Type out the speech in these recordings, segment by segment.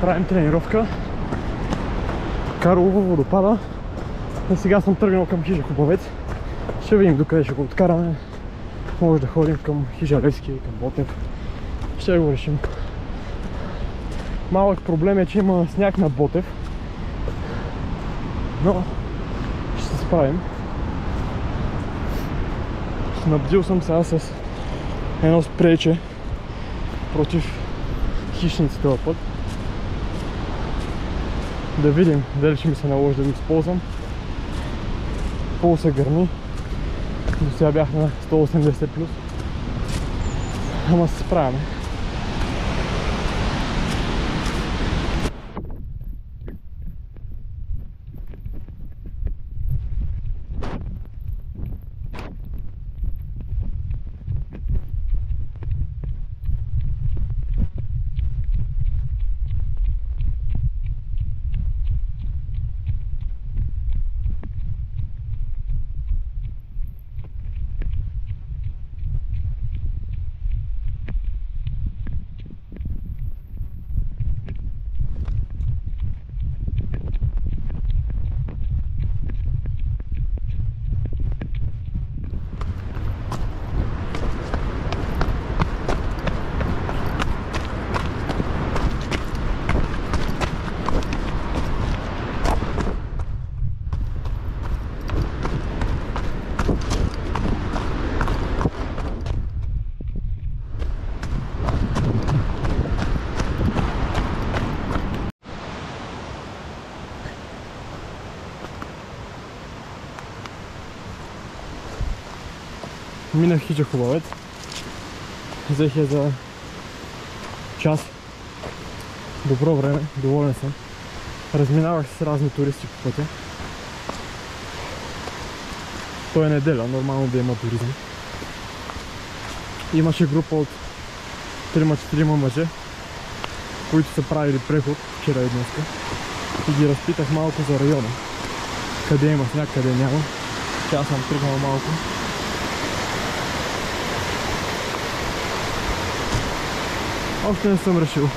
правим тренировка. Карлово водопада. И сега съм тръгнал към хижа Хубавец. Ще видим докъде ще го откараме. Може да ходим към хижа Левски, към Ботев. Ще го решим. Малък проблем е, че има сняг на Ботев. Но ще се справим. Снабдил съм сега с едно спрейче против хищници този път. Да видим дали ще ми се наложи да го използвам. Пулса гърми. До сега бях на 180+. Ама се справяме. Минах хижа Хубавец. Взех я за час. Добро време, доволен съм. Разминавах се с разни туристи по пътя. То е неделя, нормално да има туризъм. Имаше група от 3-4 мъже, които са правили преход вчера и днеска. И ги разпитах малко за района. Къде има сняг, къде няма. Че аз съм тръгнал малко. Още не съм решил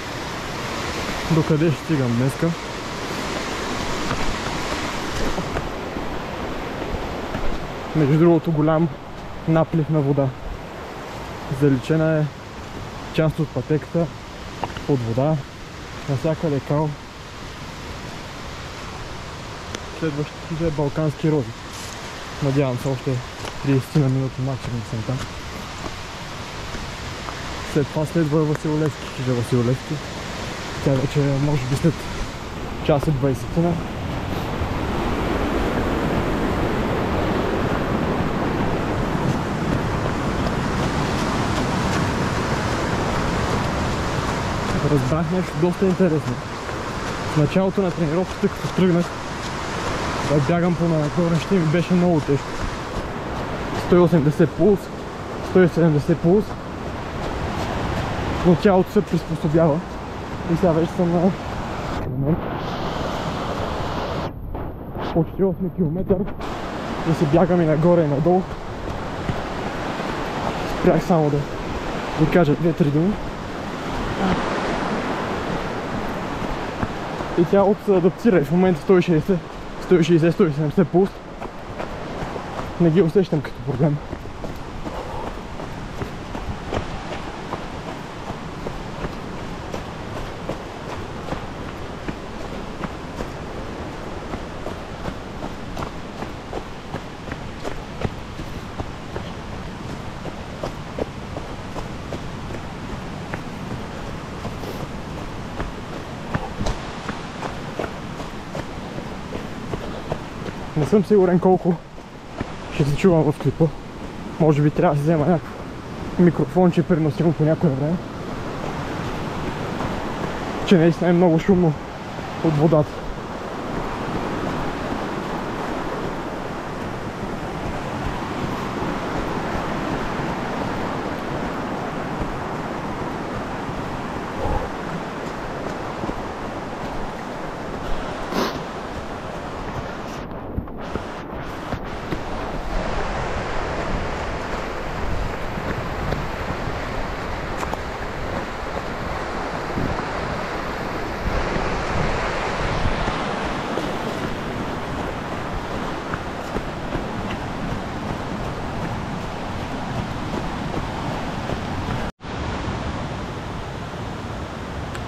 докъде ще стигам днеска. Между другото, голям наплив на вода. Заличена е част от пътеката под вода. Навсякъде кал. Следващата хижа е Балкански рози. Надявам се още 30 на минути максимум съм там. След това следва Васил Левски, хижа Васил Левски. Тя вече може би след час и 20-тина. Разбрах нещо доста интересно. В началото на тренировката, като тръгнах да бягам по нагоре, ми беше много тежко. 180 пулс, 170 пулс. Но тялото се приспособява. И сега вече съм на почти 8 км. Да се бягам и нагоре и надолу. Спрях само да ви кажа 2-3 думи. И тялото се адаптира и в момента 160-170 пулс. Не ги усещам като проблем. Не съм сигурен колко ще се чувам в клипа. Може би трябва да си взема някакво микрофонче преносимо по някое време. Че наистина е много шумно от водата.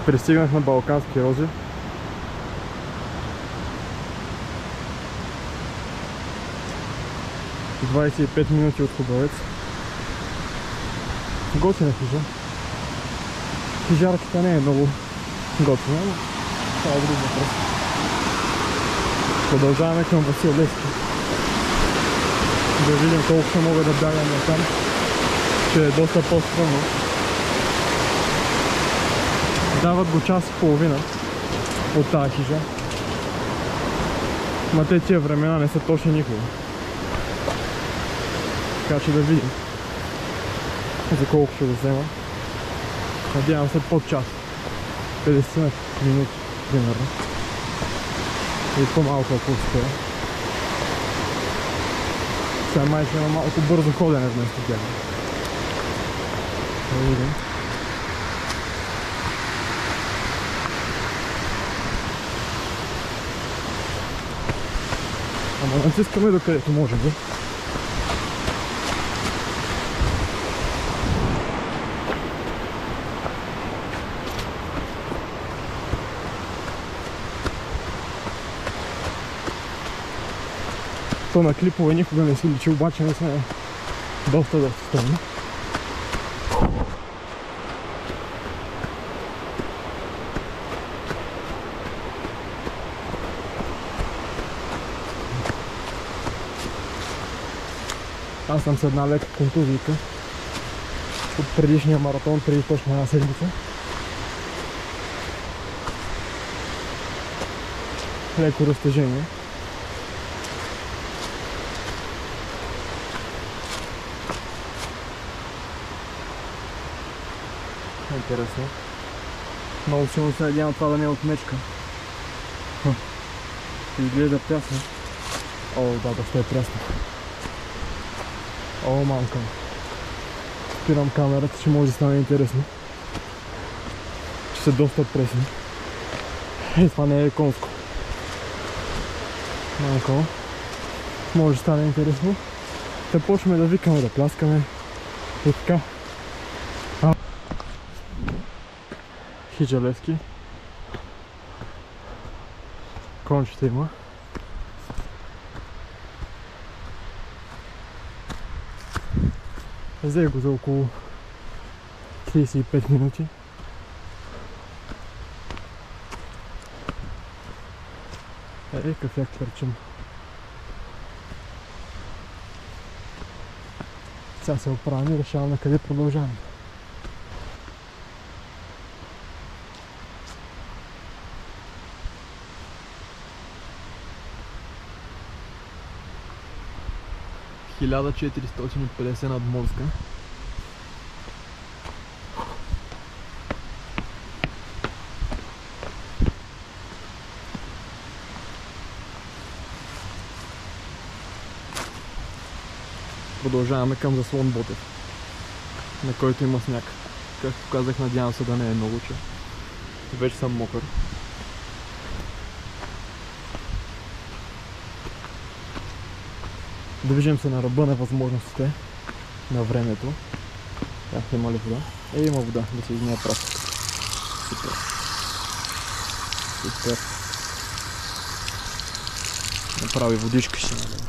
Пристигнах на Балкански рози. – 25 минути от Хубавец. Готина хижа. Хижарката не е много готина, но това е друг въпрос. Продължаваме към Васил Левски. Да видим колко ще мога да бягам на там, че е доста по-стръмно. Дават го час и половина от тази хижа. Ма те тия времена не са точни никога. Така че да видим за колко ще го взема. Надявам се под час. 50 минути, примерно. И по-малко ако успея. Сега май ще има малко бързо ходене вместо бягане. Да видим. Ама натискаме до където може би. То на клипове никога не си личи, обаче не сме доста стръмни. Аз съм с една лека контузийка от предишния маратон, преди точно една седмица. Леко разтежение. Интересно. Много силно се надявам това да не е от мечка. Изглежда прясно. О, да, ще е прясно. О, мамка. Спирам камерата, че може да стане интересно. Че са доста пресни. Това не е конско. Малко. Може да стане интересно. Да почваме да викаме, да пляскаме. И така. Хижа Левски. Кончета има. Взех го за около 35 минути. Кафяк търчим. Сега се оправим и решаваме къде продължаваме. – 1450 надморска. Продължаваме към заслон Ботев, на който има сняг. Както казах, надявам се да не е много, че вече съм мокър. Движим се на ръба на възможностите на времето. Има ли вода? Има вода, да се измия прав. Супер. Супер. Направи водичка ще надам.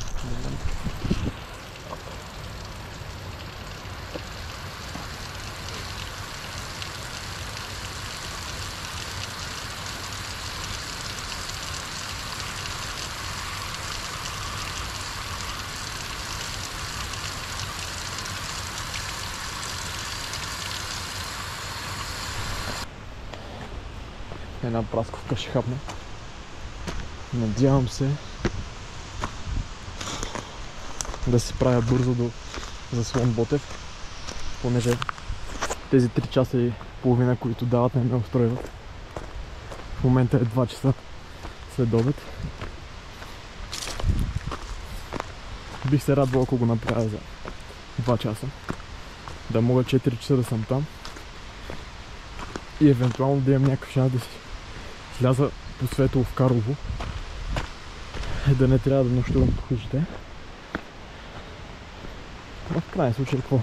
Една прасковка ще хапна. Надявам се да се правя бързо до заслон Ботев, понеже тези 3 часа и половина, които дават, не ме устройват. В момента е 2 часа след обед. Бих се радвал, ако го направя за 2 часа. Да мога 4 часа да съм там и евентуално да имам някакъв шанс да си сляза по Светло в Карлово. Да не трябва да нощувам по хижите. Но в крайен случай какво?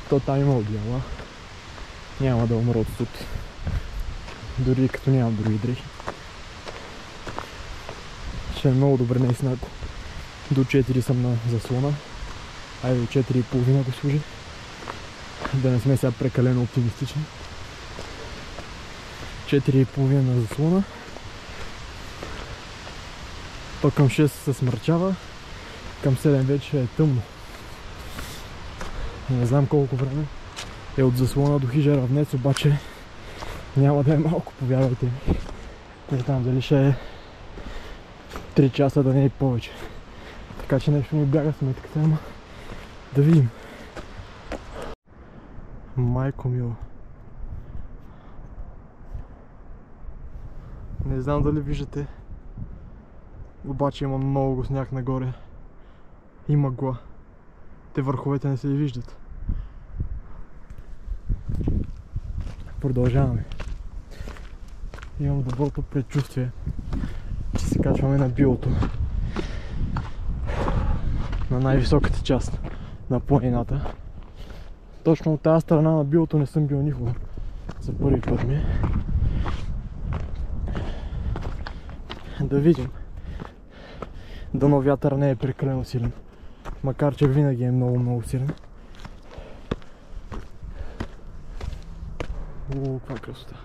То там има одеяла. Няма да умра от студ. дори като нямам други дрехи. Ще е много добре наистина, ако до 4 съм на заслона. Айде до 4,5 го служи. Да не сме сега прекалено оптимистични. 4,5 на заслона. То към 6 се смърчава. Към 7 вече е тъмно. Не знам колко време е от заслона до хижа равнец, обаче няма да е малко, повярвайте ми. Не знам дали ще е 3 часа, да не е повече. Така че нещо ми бяга сметката, ама да видим. Майко мило. Не знам дали виждате, обаче има много сняг нагоре. И мъгла. Те върховете не се виждат. Продължаваме. Имам доброто предчувствие, че се качваме на билото. На най-високата част на планината. Точно от тази страна на билото не съм бил никога. За първи път ми е. Да видим. Дано вятър не е прекалено силен. Макар че винаги е много силен. О, каква красота.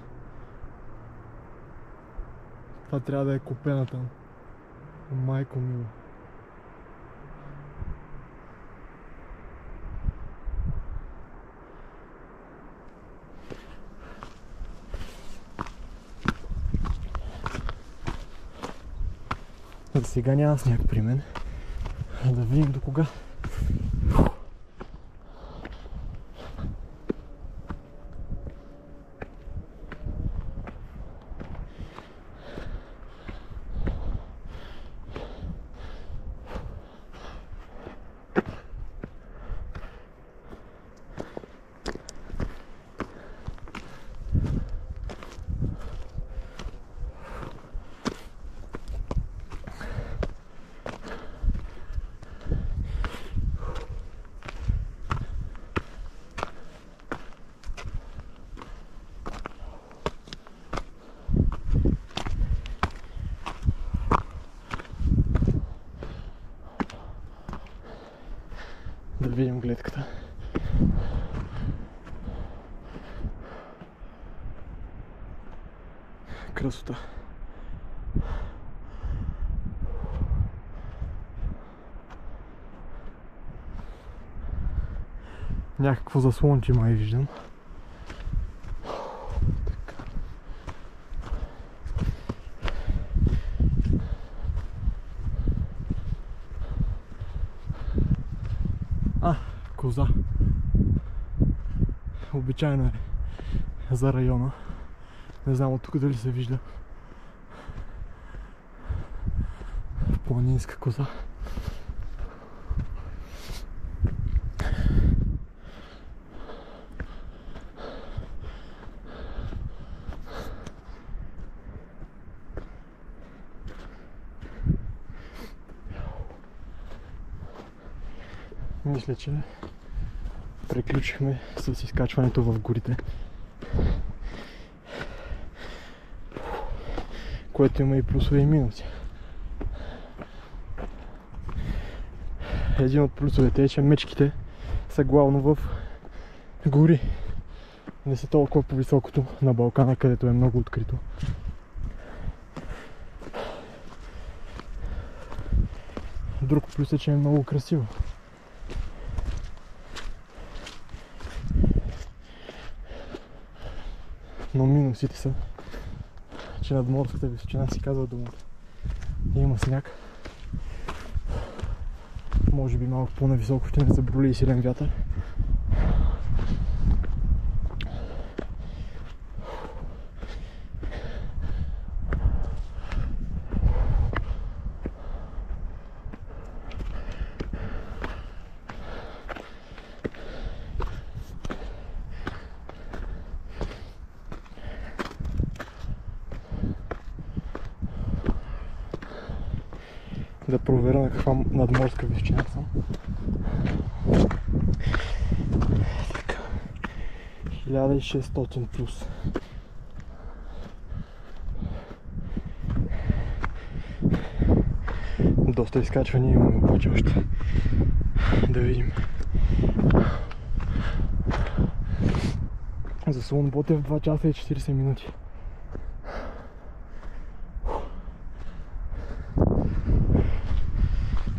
Това трябва да е купената. Майко мило. За сега няма сняг при мен. Да видим до кога. Да видим гледката. Красота. Някакво заслонче май виждам. Така. Коза. Обичайно е за района. Не знам от тук дали се вижда. Планинска коза. Мисля, че приключихме с изкачването в горите, което има и плюсове и минуси. Един от плюсовете е, че мечките са главно в гори. Не са толкова по високото на Балкана, където е много открито. Друг плюс е, че е много красиво. Но минусите са, че над морската височина си казва думата. Има сняг. Може би малко по-нависоко ще не заброли и силен вятър. Да проверя на каква надморска височина съм. Така. 1600 плюс. Доста изкачвания имаме обаче още. Да видим. За Слон Ботев 2 часа и 40 минути.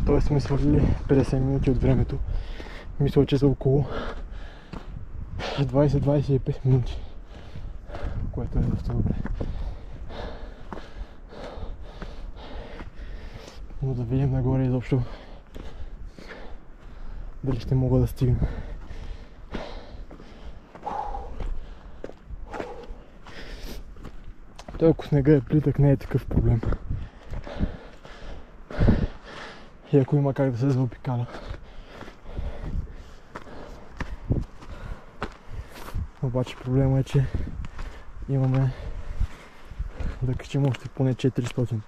Тоест сме свалили 50 минути от времето. Мисля, че за около 20-25 минути. Което е доста добре. Но да видим нагоре изобщо дали ще мога да стигна. Той ако снега е плитък, не е такъв проблем. И ако има как да се заобикаля. Обаче проблема е, че имаме да качим още поне 400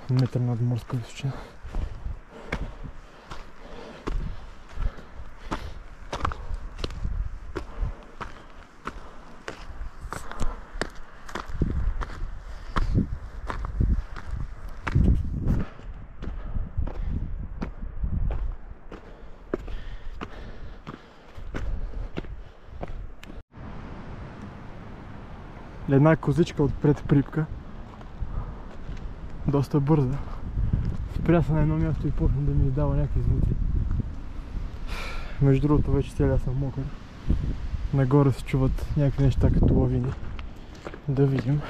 метра над морска височина. Една козичка отпред припка. Доста бърза. Спря се на едно място и почна да ми издава някакви звуци. Между другото вече целия съм мокър. Нагоре се чуват някакви неща като лавини. Да видим.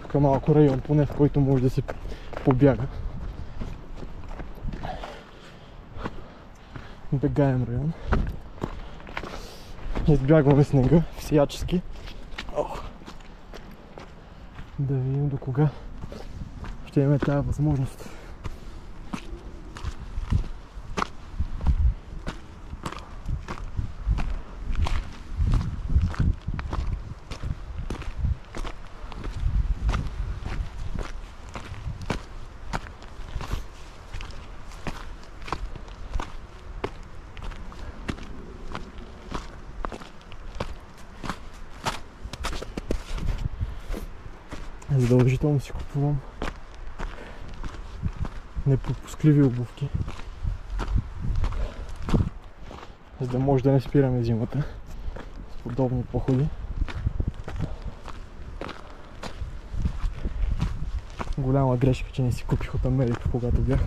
Тук е малко район, поне в който може да се побяга. Бегаем район. Избягваме снега всячески. Да видим до кога ще имаме тази възможност. Задължително си купувам непропускливи обувки, за да може да не спираме зимата с подобни походи. Голяма грешка, че не си купих от Америка, когато бях.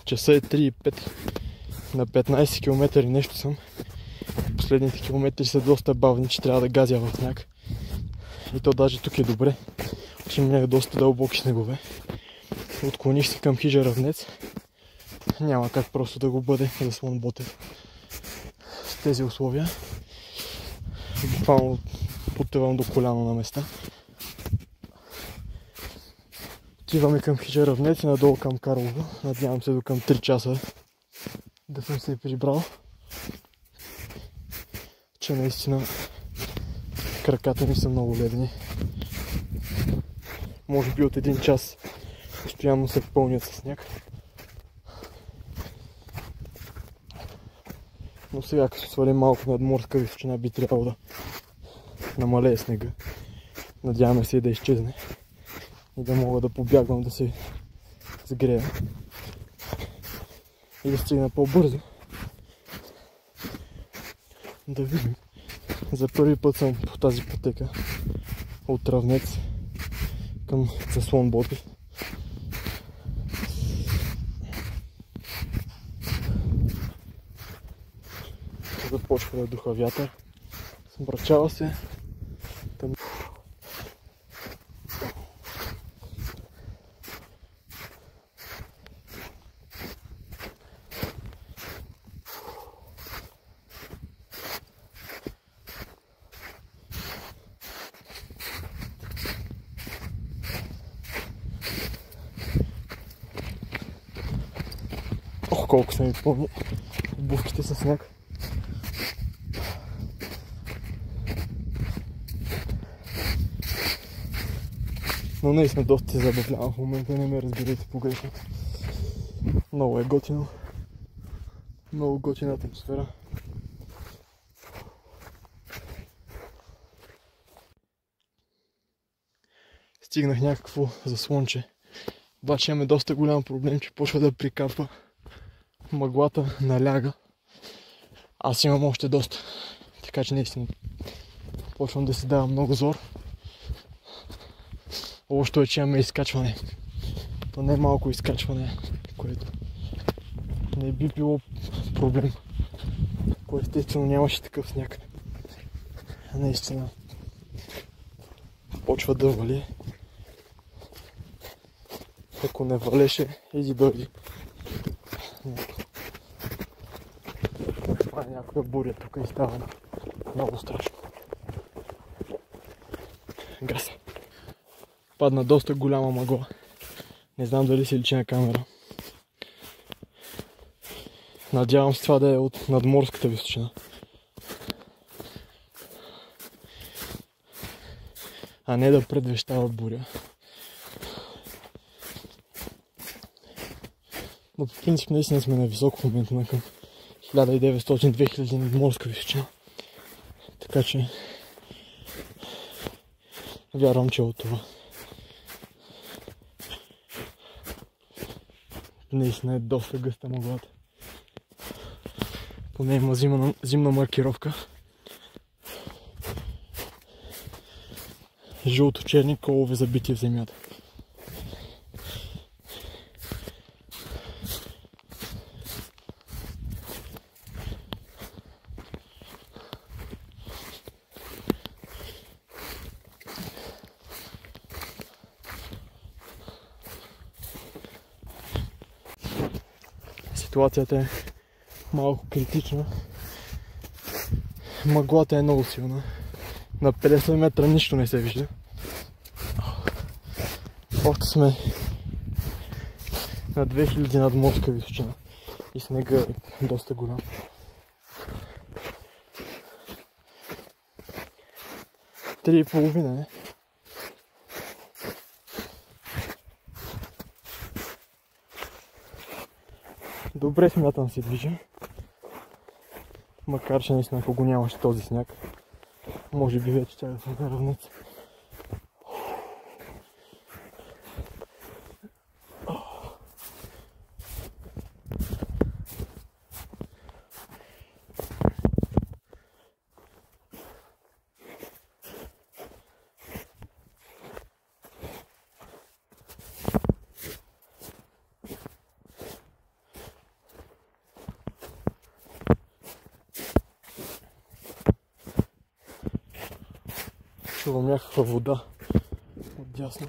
Часа е 3:05, на 15 км и нещо съм. Последните километри са доста бавни, че трябва да газя в сняг. И то даже тук е добре, че има доста дълбоки снегове. Отклоних се към хижа равнец. Няма как просто да го бъде за Слон Ботев с тези условия. Буквално потъвам до коляно на места. Отиваме към хижа равнец и надолу към Карлово. Надявам се до към 3 часа да съм се прибрал. Че наистина краката ми са много ледени. Може би от 1 час постоянно се пълнят със сняг. Но сега като свалим малко надморска височина, би трябвало да намалее снега. Надяваме се да изчезне и да мога да побягвам, да се сгрея и да стигна по-бързо. Да видим. За първи път съм по тази пътека от равнец към Слон Ботев. Започва да духа вятър. Смрачава се. Ох, колко са ми пълни обувките със сняг. Но наистина доста се забавлявам в момента, не ме разберете погрешно. Много е готино. Много готина атмосфера. Стигнах някакво заслонче. Обаче имаме доста голям проблем, че почва да прикапва. Мъглата наляга. Аз имам още доста. Така че наистина почвам да си давам много зор. Лошото е, че имаме изкачване. То не е малко изкачване, което не би било проблем. Ако естествено нямаше такъв сняг. Наистина почва да вали. Ако не валеше, иди дойди. Това е някоя буря тук и става много страшно. Гаса. Падна доста голяма мъгла. Не знам дали се личи на камера. Надявам се това да е от надморската височина. А не да предвещава буря. Но по принцип наистина сме на високо в момента, на към 1900-2000 надморска височина. Така че вярвам, че е от това. Наистина е доста гъста мъглата. Поне има зимна маркировка. Жълто-черни колове забити в земята. Ситуацията е малко критична. Мъглата е много силна. На 50 метра нищо не се вижда. Още сме на 2000 надморска височина. И снега е доста голям. Три и половина е. Добре смятам се движим. Макар че наистина ако го нямаше този сняг, може би вече тя да се на равница. Чувам някаква вода отдясно.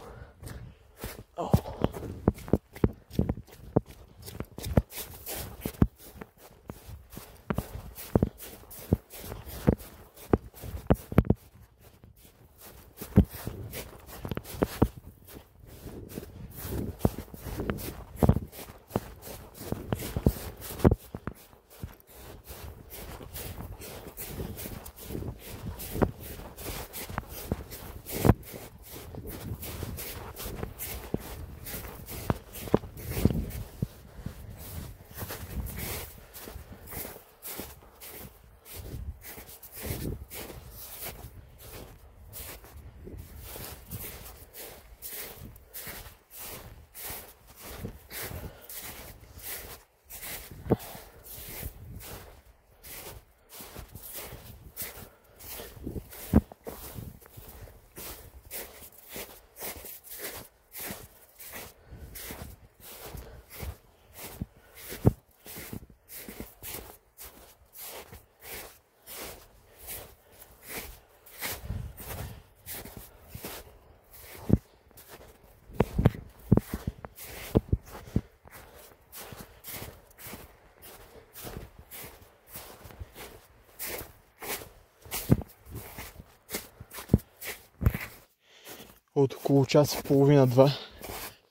От около час и половина-два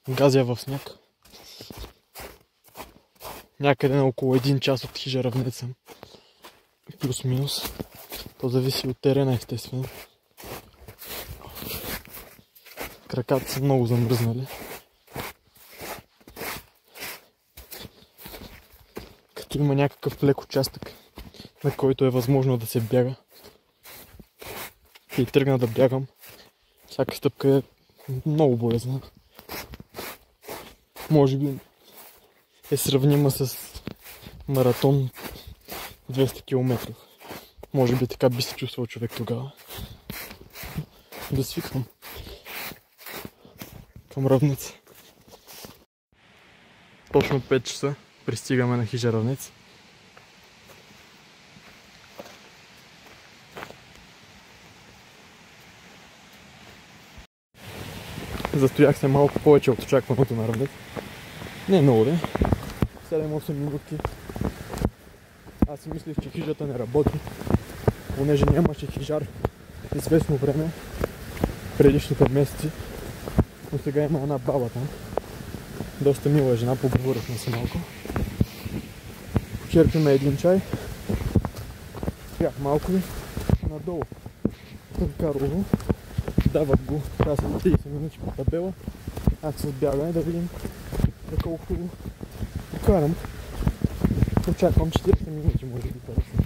газя в сняг. някъде на около 1 час от хижа Равнеца. Плюс-минус. То зависи от терена, естествено. Краката са много замръзнали. Като има някакъв лек участък, на който е възможно да се бяга. И тръгна да бягам. Всяка стъпка е много болезнена. Може би е сравнима с маратон 200 км. Може би така би се чувствал човек тогава. Да свиквам към Равнеца. Точно 5 часа пристигаме на хижа Равнеца. Застоях се малко повече от очакваното на Равнеца. Не много, да? 7-8 минути. Аз си мислих, че хижата не работи, понеже нямаше хижар известно време, предишните месеци. Но сега има една баба там. Доста мила жена, поговорихме си малко. Почерпиме един чай. Бях малко и надолу към Карлово. Дават го, трябва са 30 минути по табела. Аз се сбягаме да видим доколко го покарам. Очаквам 40 минути, може би 50.